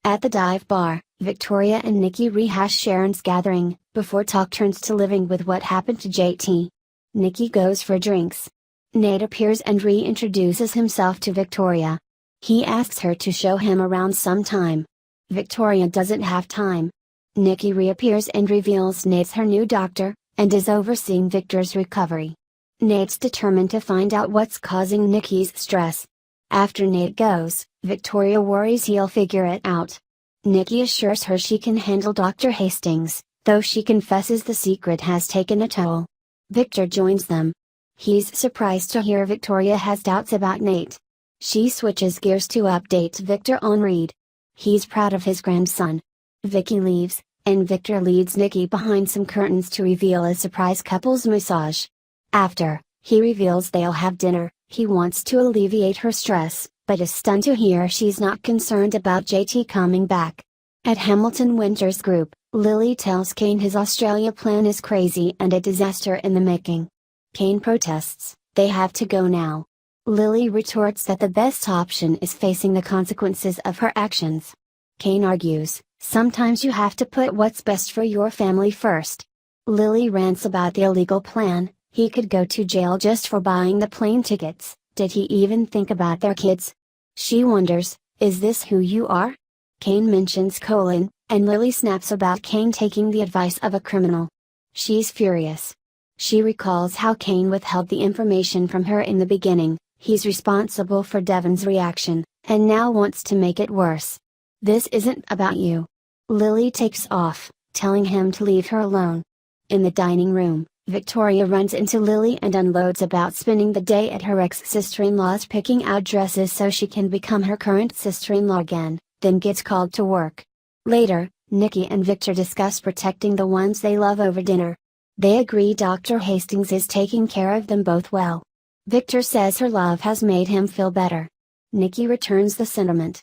At the dive bar, Victoria and Nikki rehash Sharon's gathering, before talk turns to living with what happened to JT. Nikki goes for drinks. Nate appears and reintroduces himself to Victoria. He asks her to show him around sometime. Victoria doesn't have time. Nikki reappears and reveals Nate's her new doctor, and is overseeing Victor's recovery. Nate's determined to find out what's causing Nikki's stress. After Nate goes, Victoria worries he'll figure it out. Nikki assures her she can handle Dr. Hastings, though she confesses the secret has taken a toll. Victor joins them. He's surprised to hear Victoria has doubts about Nate. She switches gears to update Victor on Reed. He's proud of his grandson. Vicky leaves, and Victor leads Nikki behind some curtains to reveal a surprise couples massage. After he reveals they'll have dinner, he wants to alleviate her stress, but is stunned to hear she's not concerned about JT coming back. At Hamilton Winter's group, Lily tells Kane his Australia plan is crazy and a disaster in the making. Kane protests, they have to go now. Lily retorts that the best option is facing the consequences of her actions. Kane argues, sometimes you have to put what's best for your family first. Lily rants about the illegal plan. He could go to jail just for buying the plane tickets. Did he even think about their kids? She wonders, is this who you are? Kane mentions Colin, and Lily snaps about Kane taking the advice of a criminal. She's furious. She recalls how Kane withheld the information from her in the beginning. He's responsible for Devon's reaction, and now wants to make it worse. This isn't about you. Lily takes off, telling him to leave her alone. In the dining room, Victoria runs into Lily and unloads about spending the day at her ex-sister-in-law's picking out dresses so she can become her current sister-in-law again, then gets called to work. Later, Nikki and Victor discuss protecting the ones they love over dinner. They agree Dr. Hastings is taking care of them both well. Victor says her love has made him feel better. Nikki returns the sentiment.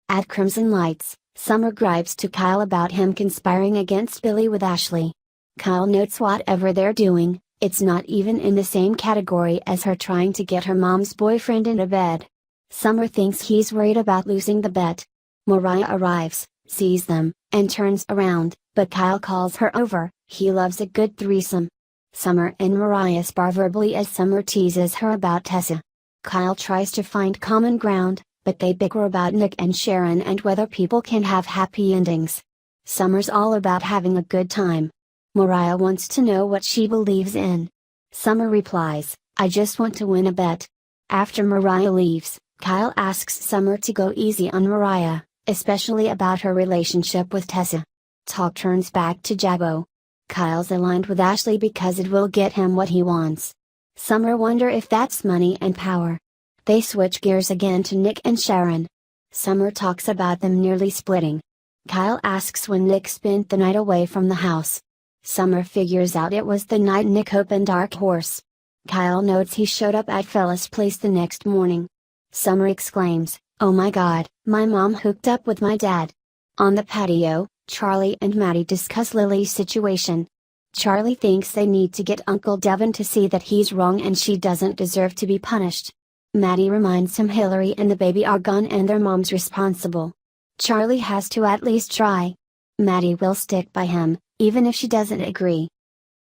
At Crimson Lights, Summer gripes to Kyle about him conspiring against Billy with Ashley. Kyle notes whatever they're doing, it's not even in the same category as her trying to get her mom's boyfriend into bed. Summer thinks he's worried about losing the bet. Mariah arrives, sees them, and turns around, but Kyle calls her over. He loves a good threesome. Summer and Mariah spar verbally as Summer teases her about Tessa. Kyle tries to find common ground, but they bicker about Nick and Sharon and whether people can have happy endings. Summer's all about having a good time. Mariah wants to know what she believes in. Summer replies, I just want to win a bet. After Mariah leaves, Kyle asks Summer to go easy on Mariah, especially about her relationship with Tessa. Talk turns back to Jabbo. Kyle's aligned with Ashley because it will get him what he wants. Summer wonder if that's money and power. They switch gears again to Nick and Sharon. Summer talks about them nearly splitting. Kyle asks when Nick spent the night away from the house. Summer figures out it was the night Nick opened Dark Horse. Kyle notes he showed up at Fella's place the next morning. Summer exclaims, oh my god, my mom hooked up with my dad. On the patio, Charlie and Maddie discuss Lily's situation. Charlie thinks they need to get Uncle Devon to see that he's wrong and she doesn't deserve to be punished. Maddie reminds him Hillary and the baby are gone and their mom's responsible. Charlie has to at least try. Maddie will stick by him, even if she doesn't agree.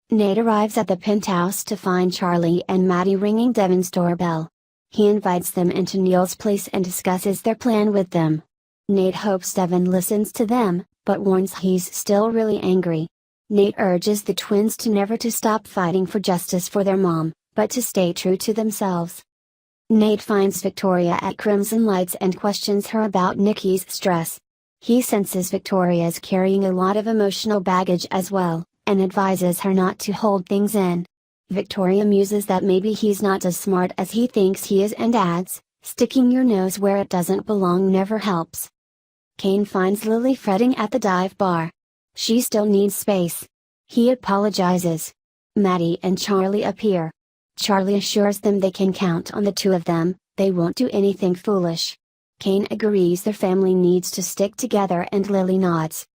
Nate arrives at the penthouse to find Charlie and Maddie ringing Devon's doorbell. He invites them into Neil's place and discusses their plan with them. Nate hopes Devon listens to them, but warns he's still really angry. Nate urges the twins to never to stop fighting for justice for their mom, but to stay true to themselves. Nate finds Victoria at Crimson Lights and questions her about Nikki's stress. He senses Victoria's carrying a lot of emotional baggage as well, and advises her not to hold things in. Victoria muses that maybe he's not as smart as he thinks he is and adds, sticking your nose where it doesn't belong never helps. Kane finds Lily fretting at the dive bar. She still needs space. He apologizes. Maddie and Charlie appear. Charlie assures them they can count on the two of them, they won't do anything foolish. Kane agrees their family needs to stick together and Lily nods.